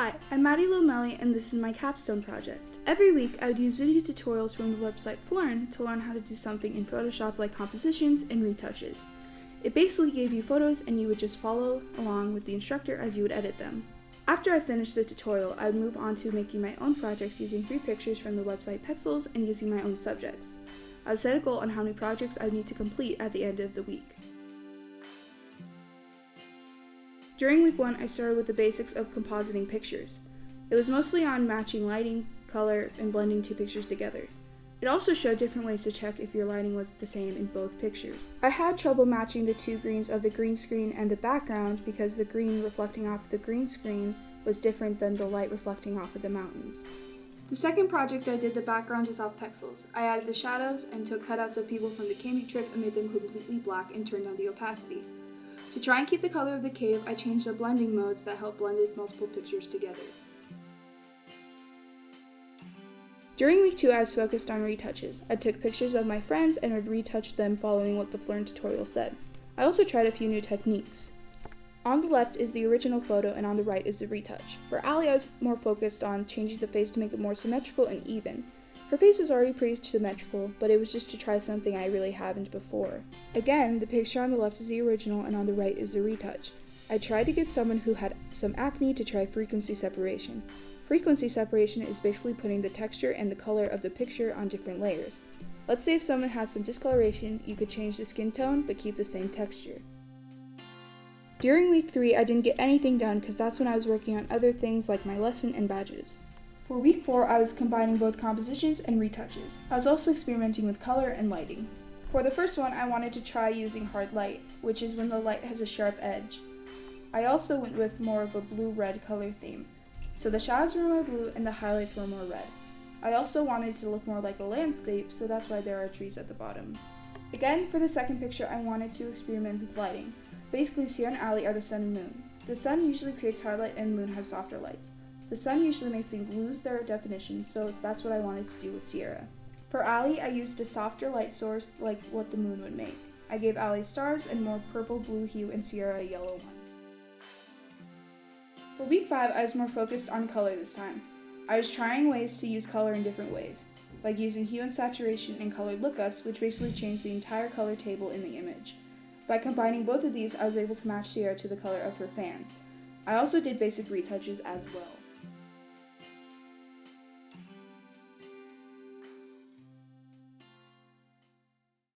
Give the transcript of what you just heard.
Hi, I'm Maddie and this is my capstone project. Every week I would use video tutorials from the website Learn to learn how to do something in Photoshop like compositions and retouches. It basically gave you photos and you would just follow along with the instructor as you would edit them. After I finished the tutorial, I would move on to making my own projects using 3 pictures from the website Pexels and using my own subjects. I would set a goal on how many projects I would need to complete at the end of the week. During week 1, I started with the basics of compositing pictures. It was mostly on matching lighting, color, and blending 2 pictures together. It also showed different ways to check if your lighting was the same in both pictures. I had trouble matching the 2 greens of the green screen and the background because the green reflecting off the green screen was different than the light reflecting off of the mountains. The second project I did the background is off Pexels. I added the shadows and took cutouts of people from the camping trip and made them completely black and turned down the opacity. To try and keep the color of the cave, I changed the blending modes that help blended multiple pictures together. During week 2, I was focused on retouches. I took pictures of my friends and would retouch them following what the Learn tutorial said. I also tried a few new techniques. On the left is the original photo and on the right is the retouch. For Allie, I was more focused on changing the face to make it more symmetrical and even. Her face was already pretty symmetrical, but it was just to try something I really haven't before. Again, the picture on the left is the original and on the right is the retouch. I tried to get someone who had some acne to try frequency separation. Frequency separation is basically putting the texture and the color of the picture on different layers. Let's say if someone had some discoloration, you could change the skin tone but keep the same texture. During week 3, I didn't get anything done because that's when I was working on other things like my lesson and badges. For week 4, I was combining both compositions and retouches. I was also experimenting with color and lighting. For the first one, I wanted to try using hard light, which is when the light has a sharp edge. I also went with more of a blue-red color theme, so the shadows were more blue and the highlights were more red. I also wanted to look more like a landscape, so that's why there are trees at the bottom. Again, for the second picture, I wanted to experiment with lighting. Basically, Sierra and Allie are the sun and moon. The sun usually creates highlight and the moon has softer lights. The sun usually makes things lose their definition, so that's what I wanted to do with Sierra. For Allie, I used a softer light source like what the moon would make. I gave Allie stars and more purple-blue hue and Sierra a yellow one. For week 5, I was more focused on color this time. I was trying ways to use color in different ways, like using hue and saturation and colored lookups, which basically changed the entire color table in the image. By combining both of these, I was able to match Sierra to the color of her fans. I also did basic retouches as well.